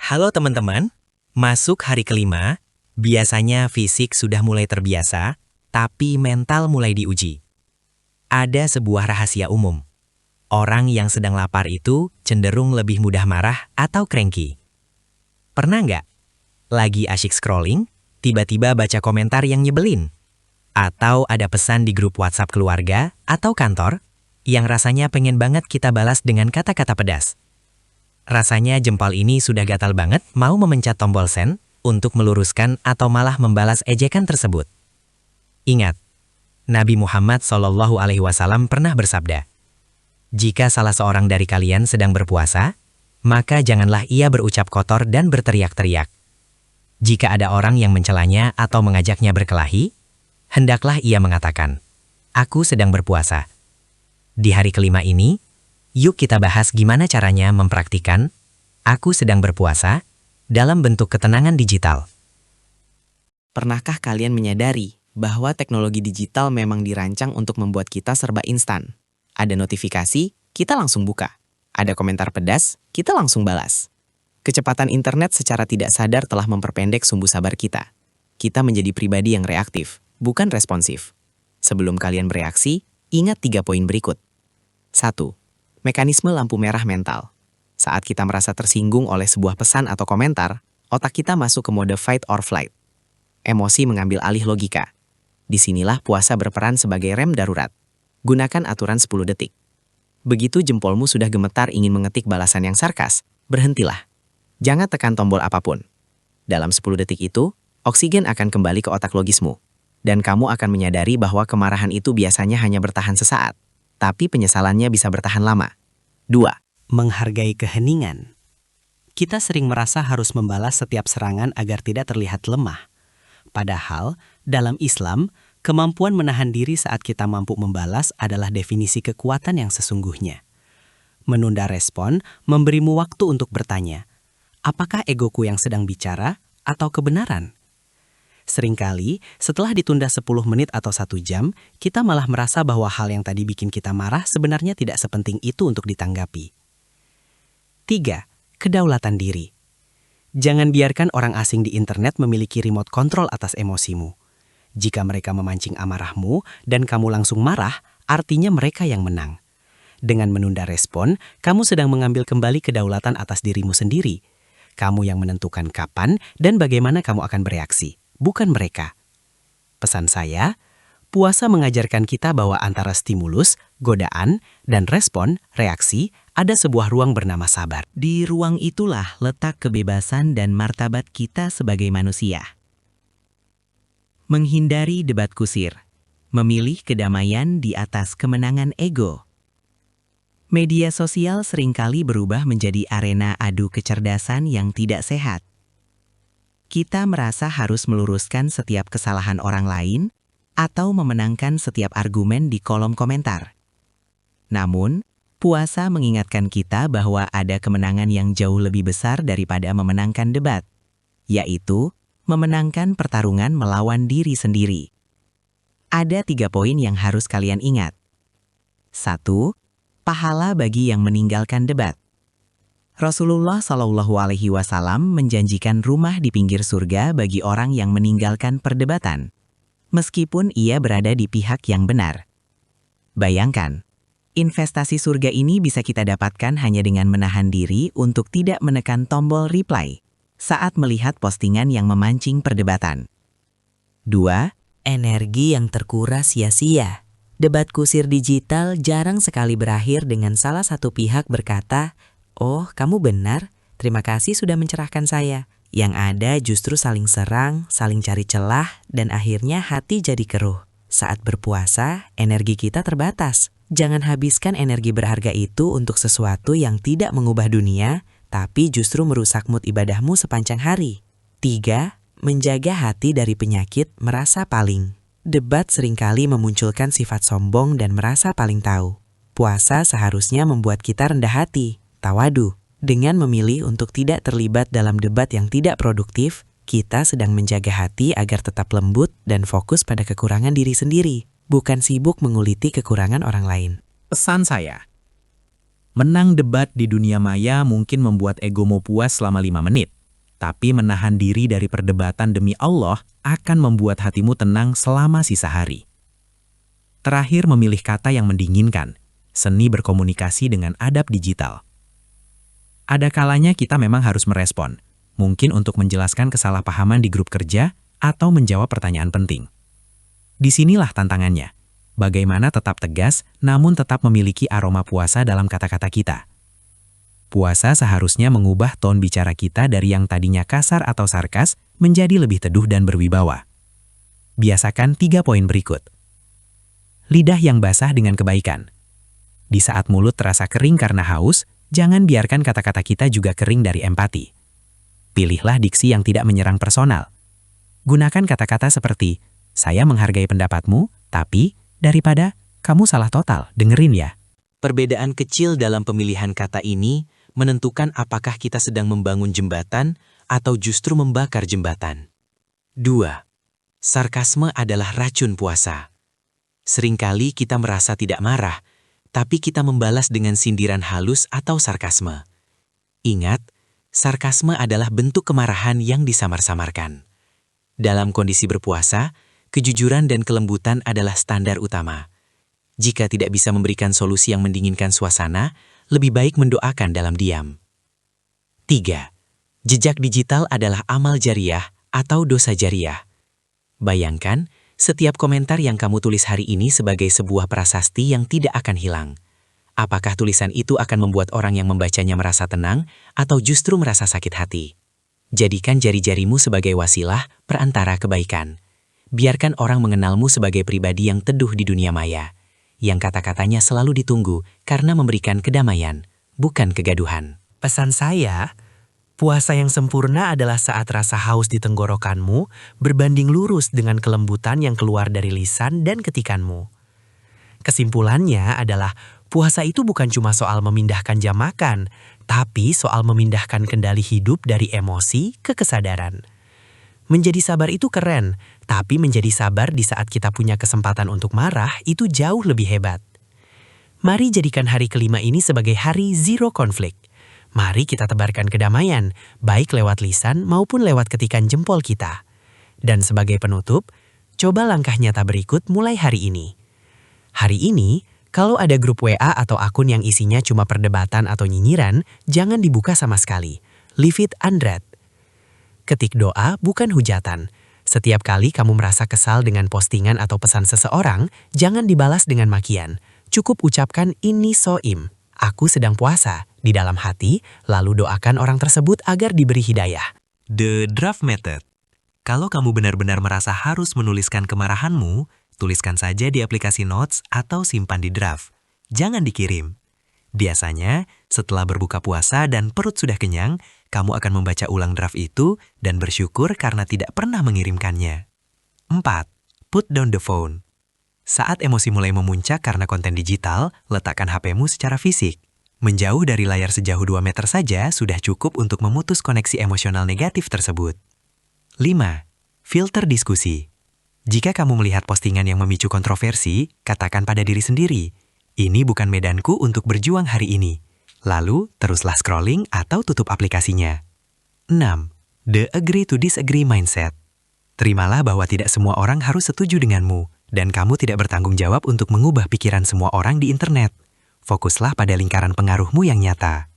Halo teman-teman, masuk hari kelima, biasanya fisik sudah mulai terbiasa, tapi mental mulai diuji. Ada sebuah rahasia umum. Orang yang sedang lapar itu cenderung lebih mudah marah atau cranky. Pernah nggak? Lagi asyik scrolling, tiba-tiba baca komentar yang nyebelin. Atau ada pesan di grup WhatsApp keluarga atau kantor yang rasanya pengen banget kita balas dengan kata-kata pedas. Rasanya jempol ini sudah gatal banget mau memencet tombol send untuk meluruskan atau malah membalas ejekan tersebut. Ingat, Nabi Muhammad SAW pernah bersabda, "Jika salah seorang dari kalian sedang berpuasa, maka janganlah ia berucap kotor dan berteriak-teriak. Jika ada orang yang mencelanya atau mengajaknya berkelahi, hendaklah ia mengatakan, 'Aku sedang berpuasa.'" Di hari kelima ini, yuk kita bahas gimana caranya mempraktikkan "aku sedang berpuasa" dalam bentuk ketenangan digital. Pernahkah kalian menyadari bahwa teknologi digital memang dirancang untuk membuat kita serba instan? Ada notifikasi, kita langsung buka. Ada komentar pedas, kita langsung balas. Kecepatan internet secara tidak sadar telah memperpendek sumbu sabar kita. Kita menjadi pribadi yang reaktif, bukan responsif. Sebelum kalian bereaksi, ingat 3 poin berikut. 1. Mekanisme lampu merah mental. Saat kita merasa tersinggung oleh sebuah pesan atau komentar, otak kita masuk ke mode fight or flight. Emosi mengambil alih logika. Disinilah puasa berperan sebagai rem darurat. Gunakan aturan 10 detik. Begitu jempolmu sudah gemetar ingin mengetik balasan yang sarkas, berhentilah. Jangan tekan tombol apapun. Dalam 10 detik itu, oksigen akan kembali ke otak logismu. Dan kamu akan menyadari bahwa kemarahan itu biasanya hanya bertahan sesaat, tapi penyesalannya bisa bertahan lama. 2. Menghargai keheningan. Kita sering merasa harus membalas setiap serangan agar tidak terlihat lemah. Padahal, dalam Islam, kemampuan menahan diri saat kita mampu membalas adalah definisi kekuatan yang sesungguhnya. Menunda respon memberimu waktu untuk bertanya, apakah egoku yang sedang bicara atau kebenaran? Seringkali, setelah ditunda 10 menit atau 1 jam, kita malah merasa bahwa hal yang tadi bikin kita marah sebenarnya tidak sepenting itu untuk ditanggapi. 3. Kedaulatan diri. Jangan biarkan orang asing di internet memiliki remote control atas emosimu. Jika mereka memancing amarahmu dan kamu langsung marah, artinya mereka yang menang. Dengan menunda respon, kamu sedang mengambil kembali kedaulatan atas dirimu sendiri. Kamu yang menentukan kapan dan bagaimana kamu akan bereaksi, bukan mereka. Pesan saya, puasa mengajarkan kita bahwa antara stimulus, godaan, dan respon, reaksi, ada sebuah ruang bernama sabar. Di ruang itulah letak kebebasan dan martabat kita sebagai manusia. Menghindari debat kusir. Memilih kedamaian di atas kemenangan ego. Media sosial seringkali berubah menjadi arena adu kecerdasan yang tidak sehat. Kita merasa harus meluruskan setiap kesalahan orang lain atau memenangkan setiap argumen di kolom komentar. Namun, puasa mengingatkan kita bahwa ada kemenangan yang jauh lebih besar daripada memenangkan debat, yaitu memenangkan pertarungan melawan diri sendiri. Ada 3 poin yang harus kalian ingat. 1. Pahala bagi yang meninggalkan debat. Rasulullah SAW menjanjikan rumah di pinggir surga bagi orang yang meninggalkan perdebatan, meskipun ia berada di pihak yang benar. Bayangkan, investasi surga ini bisa kita dapatkan hanya dengan menahan diri untuk tidak menekan tombol reply saat melihat postingan yang memancing perdebatan. 2. Energi yang terkuras sia-sia. Debat kusir digital jarang sekali berakhir dengan salah satu pihak berkata, "Oh, kamu benar, terima kasih sudah mencerahkan saya." Yang ada justru saling serang, saling cari celah, dan akhirnya hati jadi keruh. Saat berpuasa, energi kita terbatas. Jangan habiskan energi berharga itu untuk sesuatu yang tidak mengubah dunia, tapi justru merusak mood ibadahmu sepanjang hari. 3. Menjaga hati dari penyakit merasa paling. Debat seringkali memunculkan sifat sombong dan merasa paling tahu. Puasa seharusnya membuat kita rendah hati, tawadu. Dengan memilih untuk tidak terlibat dalam debat yang tidak produktif, kita sedang menjaga hati agar tetap lembut dan fokus pada kekurangan diri sendiri, bukan sibuk menguliti kekurangan orang lain. Pesan saya, menang debat di dunia maya mungkin membuat egomu puas selama 5 menit. Tapi menahan diri dari perdebatan demi Allah akan membuat hatimu tenang selama sisa hari. Terakhir, memilih kata yang mendinginkan, seni berkomunikasi dengan adab digital. Ada kalanya kita memang harus merespon, mungkin untuk menjelaskan kesalahpahaman di grup kerja atau menjawab pertanyaan penting. Disinilah tantangannya, bagaimana tetap tegas namun tetap memiliki aroma puasa dalam kata-kata kita. Puasa seharusnya mengubah tone bicara kita dari yang tadinya kasar atau sarkas menjadi lebih teduh dan berwibawa. Biasakan 3 poin berikut. Lidah yang basah dengan kebaikan. Di saat mulut terasa kering karena haus, jangan biarkan kata-kata kita juga kering dari empati. Pilihlah diksi yang tidak menyerang personal. Gunakan kata-kata seperti, "Saya menghargai pendapatmu, tapi daripada kamu salah total, dengerin ya." Perbedaan kecil dalam pemilihan kata ini menentukan apakah kita sedang membangun jembatan atau justru membakar jembatan. 2. Sarkasme adalah racun puasa. Seringkali kita merasa tidak marah, tapi kita membalas dengan sindiran halus atau sarkasme. Ingat, sarkasme adalah bentuk kemarahan yang disamar-samarkan. Dalam kondisi berpuasa, kejujuran dan kelembutan adalah standar utama. Jika tidak bisa memberikan solusi yang mendinginkan suasana, lebih baik mendoakan dalam diam. 3. Jejak digital adalah amal jariah atau dosa jariah. Bayangkan, setiap komentar yang kamu tulis hari ini sebagai sebuah prasasti yang tidak akan hilang. Apakah tulisan itu akan membuat orang yang membacanya merasa tenang atau justru merasa sakit hati? Jadikan jari-jarimu sebagai wasilah perantara kebaikan. Biarkan orang mengenalmu sebagai pribadi yang teduh di dunia maya, yang kata-katanya selalu ditunggu karena memberikan kedamaian, bukan kegaduhan. Pesan saya, puasa yang sempurna adalah saat rasa haus di tenggorokanmu berbanding lurus dengan kelembutan yang keluar dari lisan dan ketikanmu. Kesimpulannya adalah puasa itu bukan cuma soal memindahkan jam makan, tapi soal memindahkan kendali hidup dari emosi ke kesadaran. Menjadi sabar itu keren, tapi menjadi sabar di saat kita punya kesempatan untuk marah itu jauh lebih hebat. Mari jadikan hari kelima ini sebagai hari zero konflik. Mari kita tebarkan kedamaian, baik lewat lisan maupun lewat ketikan jempol kita. Dan sebagai penutup, coba langkah nyata berikut mulai hari ini. Hari ini, kalau ada grup WA atau akun yang isinya cuma perdebatan atau nyinyiran, jangan dibuka sama sekali. Leave it unread. Ketik doa bukan hujatan. Setiap kali kamu merasa kesal dengan postingan atau pesan seseorang, jangan dibalas dengan makian. Cukup ucapkan ini soim, aku sedang puasa, di dalam hati, lalu doakan orang tersebut agar diberi hidayah. The Draft Method. Kalau kamu benar-benar merasa harus menuliskan kemarahanmu, tuliskan saja di aplikasi Notes atau simpan di draft. Jangan dikirim. Biasanya, setelah berbuka puasa dan perut sudah kenyang, kamu akan membaca ulang draft itu dan bersyukur karena tidak pernah mengirimkannya. 4. Put down the phone. Saat emosi mulai memuncak karena konten digital, letakkan HP-mu secara fisik. Menjauh dari layar sejauh 2 meter saja sudah cukup untuk memutus koneksi emosional negatif tersebut. 5. Filter diskusi. Jika kamu melihat postingan yang memicu kontroversi, katakan pada diri sendiri, ini bukan medanku untuk berjuang hari ini. Lalu, teruslah scrolling atau tutup aplikasinya. 6. The agree to disagree mindset. Terimalah bahwa tidak semua orang harus setuju denganmu, dan kamu tidak bertanggung jawab untuk mengubah pikiran semua orang di internet. Fokuslah pada lingkaran pengaruhmu yang nyata.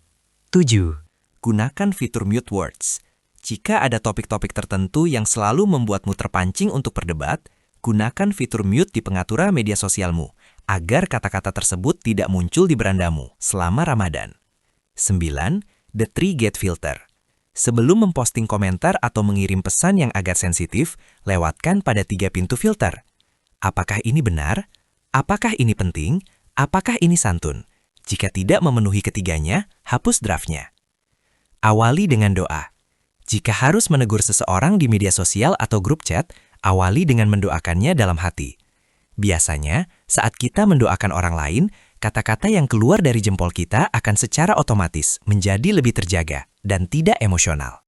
7. Gunakan fitur mute words. Jika ada topik-topik tertentu yang selalu membuatmu terpancing untuk berdebat, gunakan fitur mute di pengaturan media sosialmu, agar kata-kata tersebut tidak muncul di berandamu selama Ramadan. 9. The 3 Gate Filter. Sebelum memposting komentar atau mengirim pesan yang agak sensitif, lewatkan pada 3 pintu filter. Apakah ini benar? Apakah ini penting? Apakah ini santun? Jika tidak memenuhi ketiganya, hapus draftnya. Awali dengan doa. Jika harus menegur seseorang di media sosial atau grup chat, awali dengan mendoakannya dalam hati. Biasanya, saat kita mendoakan orang lain, kata-kata yang keluar dari jempol kita akan secara otomatis menjadi lebih terjaga dan tidak emosional.